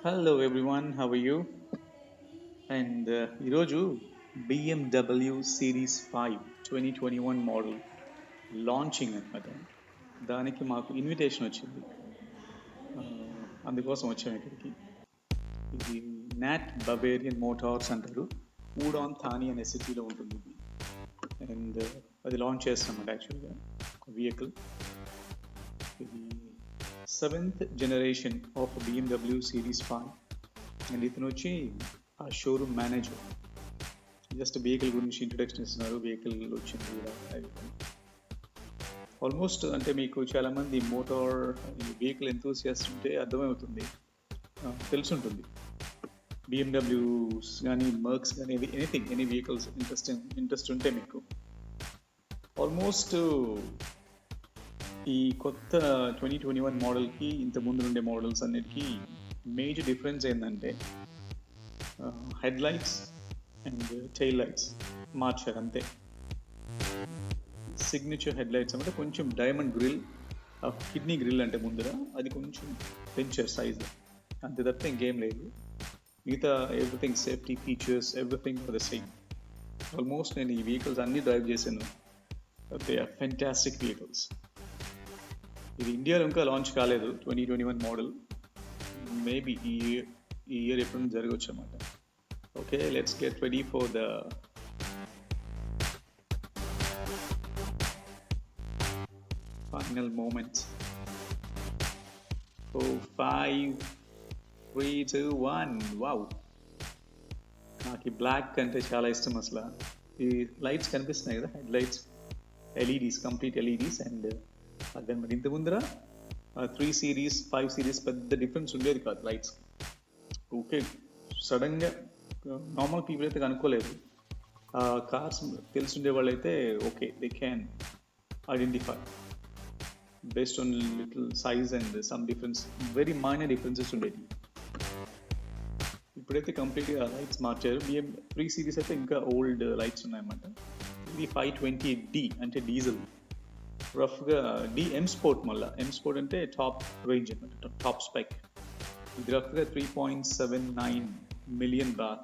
Hello everyone, how are you? And ఈరోజు BMW series 5 2021 model launching అన్నమాట. దానికి మాకు ఇన్విటేషన్ వచ్చింది. అందుకోసం వచ్చాము ఇక్కడికి. ఇది నాట్ బవేరియన్ మోటార్స్ అంటారు. ఊడాన్ థాని అనే సిటీలో ఉంటుంది ఇది. అండ్ అది లాంచ్ చేస్తామన్నమాట యాక్చువల్గా వెహికల్. ఇది 7th generation of BMW series 5. And ఇతను వచ్చి ఆ షోరూమ్ మేనేజర్. జస్ట్ వెహికల్ గురించి ఇంట్రొడక్షన్ ఇస్తున్నారు, వెహికల్ వచ్చింది ఇలా. ఆల్మోస్ట్ అంటే మీకు చాలామంది మోటార్ వెహికల్ ఎంతూసియాస్ట్ ఉంటే అర్థమవుతుంది, తెలుసుంటుంది. బిఎండబ్ల్యూస్ కానీ మర్క్స్ కానీ ఎనీథింగ్, ఎనీ వెహికల్స్ ఇంట్రెస్ట్ ఉంటే మీకు ఆల్మోస్ట్ ఈ కొత్త 2021 మోడల్కి ఇంత ముందు ఉండే మోడల్స్ అన్నిటికీ మేజర్ డిఫరెన్స్ ఏంటంటే head lights and tile lights మార్చారు అంతే. సిగ్నేచర్ హెడ్ లైట్స్ అంటే కొంచెం డైమండ్ గ్రిల్, కిడ్నీ గ్రిల్ అంటే ముందర అది కొంచెం పెంచారు సైజ్, అంతే తప్ప ఇంకేం లేదు. మిగతా everything safety features everything for the same. Almost నేను ఈ వెహికల్స్ అన్నీ డ్రైవ్ చేశాను. They are fantastic vehicles. ఇది ఇండియాలో ఇంకా లాంచ్ కాలేదు 2021 మోడల్. మేబీ ఈ ఇయర్ ఎప్పుడు జరగవచ్చు అన్నమాట. Okay, let's get ready for the final moments. 5, 3, 2, 1. Wow, నాకు ఈ బ్లాక్ అంటే చాలా ఇష్టం అసలు. ఈ లైట్స్ కనిపిస్తున్నాయి కదా, head lights, LEDs, complete LEDs. And అదనమాట ఇంత ముందర 3 సిరీస్ 5 సిరీస్ పెద్ద డిఫరెన్స్ ఉండేది కాదు లైట్స్. ఓకే, సడన్గా నార్మల్ పీపుల్ అయితే కనుక్కోలేదు. కార్స్ తెలుసుండే వాళ్ళు అయితే okay, they can identify based on little size and some difference, very minor differences ఉండేవి. ఇప్పుడైతే కంప్లీట్గా లైట్స్ మార్చారు. బిఎం 3 సిరీస్ అయితే ఇంకా ఓల్డ్ లైట్స్ ఉన్నాయన్నమాట. ఇది 520D అంటే డీజిల్. రఫ్గా ఎం స్పోర్ట్, మళ్ళీ ఎం స్పోర్ట్ అంటే టాప్ రేంజ్ అనమాట, టాప్ స్పెక్. ఇది రఫ్గా 3.79 million bar,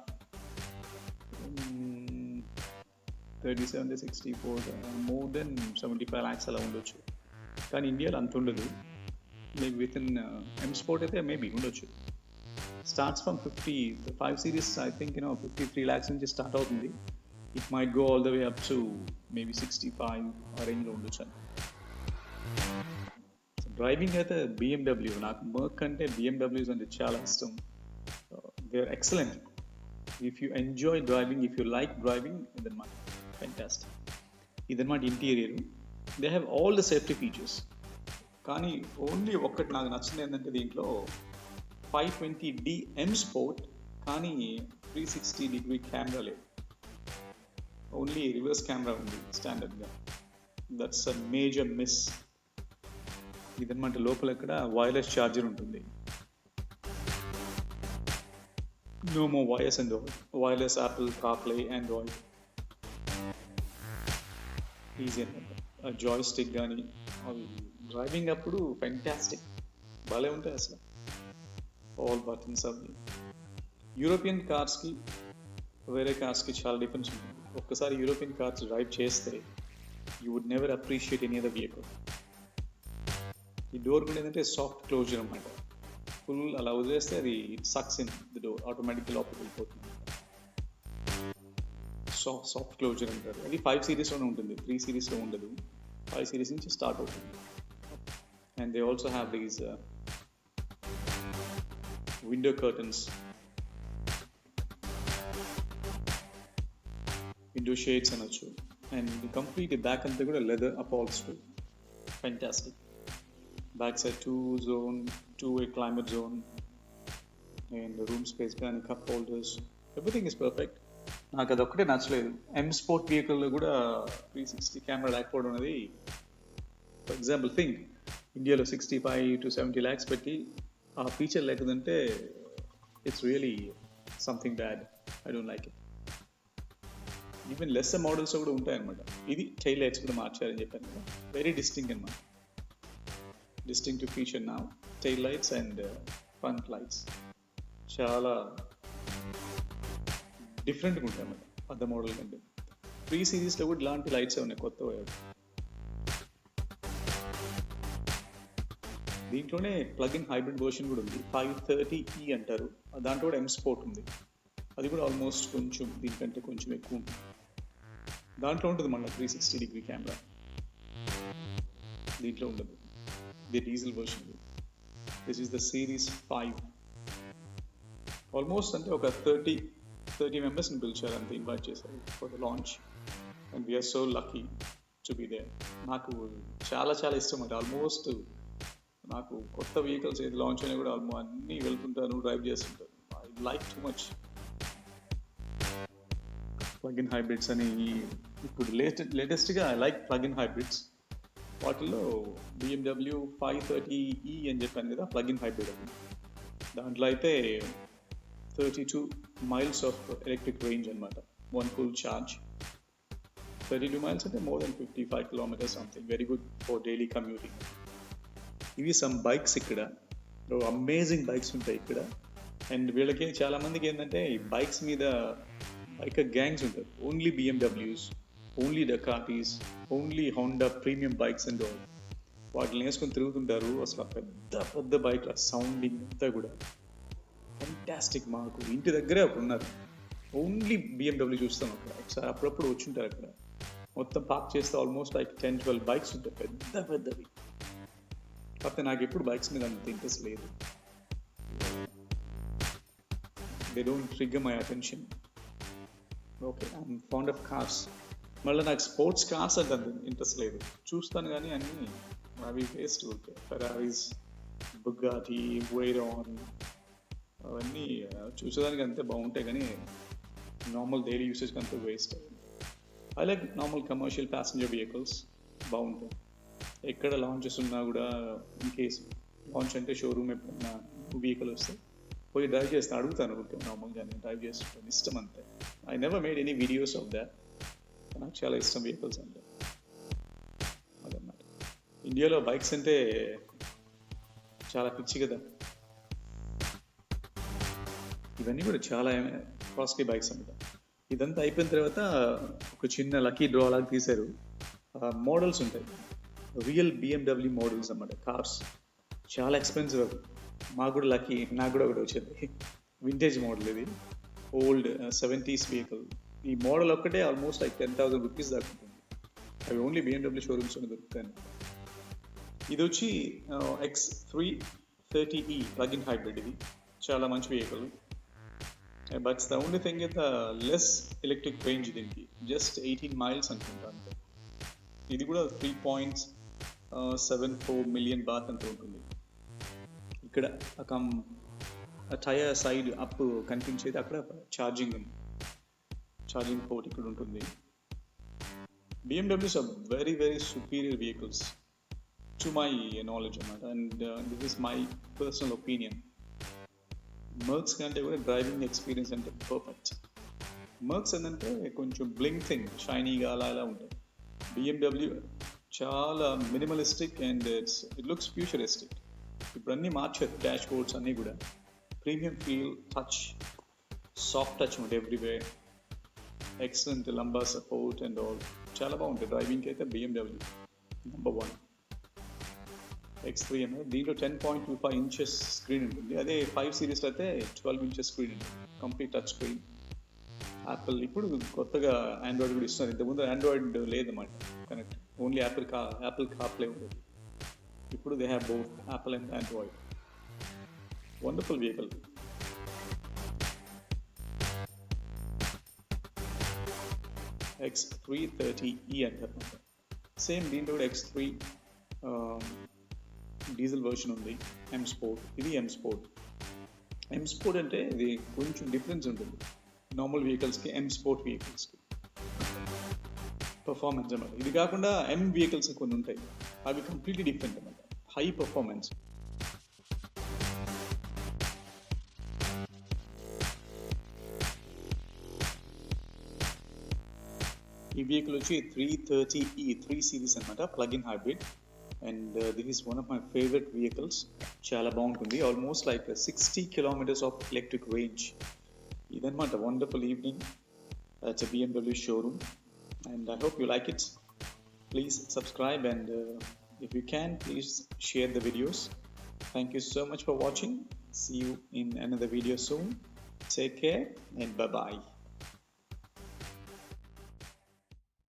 37-64, more than 75 lakhs అలా ఉండొచ్చు. కానీ ఇండియాలో అంత ఉండదు. Maybe with in M sport అయితే మేబీ ఉండొచ్చు. Starts from 5 series I think 53 lakhs నుంచి స్టార్ట్ అవుతుంది. It might go all the way up to maybe 65 ఆ రేంజ్లో ఉండొచ్చు. డ్రైవింగ్ అయితే బిఎండబ్ల్యూ, నాకు మర్క్ అంటే బిఎండబ్ల్యూస్ అంటే చాలా ఇష్టం. They are excellent. If you enjoy driving, if you like driving, ఇదన్నమాట ఫెంటాస్టిక్. ఇదన్నమాట interior. They have all the safety features. కానీ ఓన్లీ ఒక్కటి నాకు నచ్చింది ఏంటంటే దీంట్లో 520D ఎం స్పోర్ట్ కానీ 360-degree కెమెరా లేదు, ఓన్లీ రివర్స్ కెమెరా ఉంది స్టాండర్డ్గా. That's a major miss. ఇదన్నమాట లోపల ఇక్కడ వైర్లెస్ ఛార్జర్ ఉంటుంది. No more wires and wireless Apple CarPlay, Android, easy అనమాట. జాయ్ స్టిక్ కానీ అవి డ్రైవింగ్ అప్పుడు ఫెంటాస్టిక్, భలే ఉంటాయి అసలు. ఆల్ బటన్స్ అవి. యూరోపియన్ కార్స్కి వేరే కార్స్కి చాలా డిఫరెన్స్ ఉంటుంది. ఒక్కసారి యూరోపియన్ కార్స్ డ్రైవ్ చేస్తే you would never appreciate any other vehicle. ఈ డోర్ కూడా ఏంటంటే సాఫ్ట్ క్లోజర్ అనమాట. ఫుల్ అలా వదిలేస్తే అది it sucks in the door, ఆటోమేటిక్గా లోపలికి వెళ్ళిపోతుంది. సాఫ్ట్ క్లోజర్ అంటారు. అది 5 సిరీస్లోనే ఉంటుంది, 3 సిరీస్లో ఉండదు. 5 సిరీస్ నుంచి స్టార్ట్ అవుతుంది. And they also have these window curtains, window shades అనొచ్చు. అండ్ కంప్లీట్ బ్యాక్ అంతా కూడా leather upholstery, fantastic. Back side 2-way climate zone and room space కానీ cup holders, everything is perfect. నాకు అది ఒక్కటే నచ్చలేదు, ఎం స్పోర్ట్ వెహికల్లో కూడా 360 కెమెరా లేకపోవడం అనేది. ఫర్ ఎగ్జాంపుల్ థింక్, ఇండియాలో 65-70 lakhs పెట్టి ఆ ఫీచర్ లేకపోతే it's really something bad. I don't like it. Even less models కూడా ఉంటాయన్నమాట. ఇది టైల్ లైట్స్ కూడా మార్చారని చెప్పాను కదా, వెరీ డిస్టింక్ట్ అనమాట. distinctive feature now, tail lights and front lights. చాలా డిఫరెంట్గా ఉంటాయి అన్నమాట అద్దె మోడల్ కంటే. 3 సిరీస్లో కూడా ఇలాంటి లైట్స్ ఉన్నాయి కొత్తగా. దీంట్లోనే ప్లగ్ ఇన్ హైబ్రిడ్ వర్షన్ కూడా ఉంది, 530E అంటారు. దాంట్లో కూడా ఎం స్పోర్ట్ ఉంది, అది కూడా ఆల్మోస్ట్ కొంచెం దీనికంటే కొంచెం ఎక్కువ ఉంటుంది. దాంట్లో ఉంటుంది మళ్ళీ 360 డిగ్రీ కెమెరా, దీంట్లో ఉండదు. ఇది diesel version. This is the series 5. Almost అంటే ఒక 30 మెంబర్స్ని పిలిచారు అంతే, ఇన్వైట్ చేశారు for the launch. And we're so lucky to be there. నాకు చాలా చాలా ఇష్టం అంటే ఆల్మోస్ట్ నాకు కొత్త వెహికల్స్ ఏది లాంచ్ అయినా కూడా అన్నీ వెళ్తుంటాను, డ్రైవ్ చేస్తుంటాను. I like too much plug in hybrids అని. ఇప్పుడు లేటెస్ట్గా I like plug in hybrids. వాటిల్లో BMW 530E అని చెప్పాను కదా, ప్లగ్ ఇన్ హైబ్రిడ్ అది. దాంట్లో అయితే 32 miles ఆఫ్ ఎలక్ట్రిక్ రేంజ్ అనమాట, 1 full charge. 32 miles అంటే more than 55 kilometers something. Very good for daily commuting. ఇవి సమ్ బైక్స్ ఇక్కడ, అమేజింగ్ బైక్స్ ఉంటాయి ఇక్కడ. అండ్ వీళ్ళకి చాలా మందికి ఏంటంటే ఈ బైక్స్ మీద బైకర్ గ్యాంగ్స్ ఉంటారు. Only BMWs, only ducatis, only Honda premium bikes and all. వాటిని వేసుకొని తిరుగుతుంటారు. అసలు పెద్ద పెద్ద బైక్ల సౌండింగ్ అంతా కూడా ఫెంటాస్టిక్. మాకు ఇంటి దగ్గరే అప్పుడు ఉన్నారు, ఓన్లీ BMW చూస్తాం అక్కడ. ఒకసారి అప్పుడప్పుడు వచ్చి ఉంటారు అక్కడ. మొత్తం పార్క్ చేస్తే ఆల్మోస్ట్ లైక్ 10-12 బైక్స్ ఉంటాయి, పెద్ద పెద్దవి. కాకపోతే నాకు ఎప్పుడు బైక్స్ మీద అంత ఇంట్రెస్ట్ లేదు. They don't trigger my attention. Okay, I'm fond of cars. మళ్ళీ నాకు స్పోర్ట్స్ కార్స్ అంటే అంత ఇంట్రెస్ట్ లేదు. చూస్తాను కానీ అన్నీ అవి వేస్ట్ ఉంటాయి. ఫెరారీస్, బుగాటి, వైరాన్, అవన్నీ చూసేదానికి అంతే బాగుంటాయి కానీ నార్మల్ డైలీ యూసేజ్కి అంతా waste. I like normal commercial passenger vehicles, బాగుంటాయి. ఎక్కడ లాంచెస్ ఉన్నా కూడా, ఇన్ కేస్ లాంచ్ అంటే షోరూమ్ ఎప్పుడైనా వెహికల్ వస్తే పోయి డ్రైవ్ చేస్తాను, అడుగుతాను అనుకుంటాను. నార్మల్గా నేను డ్రైవ్ చేస్తుంటాను, ఇష్టం అంతే. I never made any videos of that. నాకు చాలా ఇష్టం వెహికల్స్ అంటే, అదన్నమాట. ఇండియాలో బైక్స్ అంటే చాలా పిచ్చి కదా. ఇవన్నీ కూడా చాలా కాస్ట్లీ బైక్స్ అన్నమాట. ఇదంతా అయిపోయిన తర్వాత ఒక చిన్న లక్కీ డ్రా లాగా తీశారు. మోడల్స్ ఉంటాయి, రియల్ BMW మోడల్స్ అన్నమాట, కార్స్. చాలా ఎక్స్పెన్సివ్ అవి. మాకు కూడా లక్కీ, నాకు కూడా ఒకటి వచ్చింది, వింటేజ్ మోడల్. ఇది ఓల్డ్ 70s వెహికల్. ఈ మోడల్ ఒక్కటే ఆల్మోస్ట్ లైక్ 10,000 రూపీస్ దాకా ఉంటుంది. అవి ఓన్లీ BMW షోరూమ్స్లోనే దొరుకుతాయి. ఇది వచ్చి X330E ప్లగ్ ఇన్ హైబ్రిడ్. ఇది చాలా మంచి vehicle. But the only thing is the less electric range. దీనికి జస్ట్ 18 miles అనుకుంటా అంతే. ఇది కూడా 3.74 million బాత్ అంత ఉంటుంది. ఇక్కడ టైర్ సైడ్ అప్ కనిపించేది, అక్కడ ఛార్జింగ్ పోర్ట్ ఇక్కడ ఉంటుంది. BMWs are very very superior vehicles to my knowledge అన్నమాట. And this is my personal opinion. Marks కంటే కూడా డ్రైవింగ్ ఎక్స్పీరియన్స్ అంటే పర్ఫెక్ట్. మర్క్స్ ఏంటంటే కొంచెం బ్లింక్ థింగ్, షైనీగా అలా అలా ఉంటుంది. BMW చాలా minimalistic and it looks futuristic. ఇప్పుడు అన్నీ మార్చారు, డాష్ బోర్డ్స్ అన్నీ కూడా premium feel, touch, soft touch ఉంటుంది everywhere. Excellent lumbar support and all, చాలా బాగుంటుంది డ్రైవింగ్కి అయితే. BMW number 1. X3 అనేది దీంట్లో 10.25 inches స్క్రీన్ ఉంటుంది. అదే 5 సిరీస్లో అయితే 12 inches స్క్రీన్ ఉంటుంది, కంప్లీట్ టచ్ స్క్రీన్. యాపిల్ ఇప్పుడు కొత్తగా ఆండ్రాయిడ్ కూడా ఇస్తున్నారు. ఇంతకుముందు ఆండ్రాయిడ్ లేదన్నమాట కనెక్ట్, ఓన్లీ యాపిల్ కార్ప్లే ఉండేది. ఇప్పుడు they have both Apple and Android. Wonderful vehicle. X330E అంటారు. సేమ్ దీంట్లో కూడా X3 డీజిల్ వర్షన్ ఉంది, M Sport. ఇది M Sport. M Sport అంటే ఇది కొంచెం డిఫరెన్స్ ఉంటుంది నార్మల్ వెహికల్స్కి, M Sport వెహికల్స్కి పర్ఫార్మెన్స్ అన్నమాట. ఇది కాకుండా M వెహికల్స్ కొన్ని ఉంటాయి, అవి కంప్లీట్లీ డిఫరెంట్ అన్నమాట, హై పర్ఫార్మెన్స్. ఈ వెహికల్ వచ్చి 330E 3 సిరీస్ అనమాట, plug in hybrid. and this is one of my favorite vehicles. Chala బాగుంటుంది, almost like a 60 kilometers of electric range. ఇదన్నమాట wonderful evening at a BMW showroom, and I hope you like it. Please subscribe, and if you can, please share the videos. Thank you so much for watching. See you in another video soon. Take care and bye bye.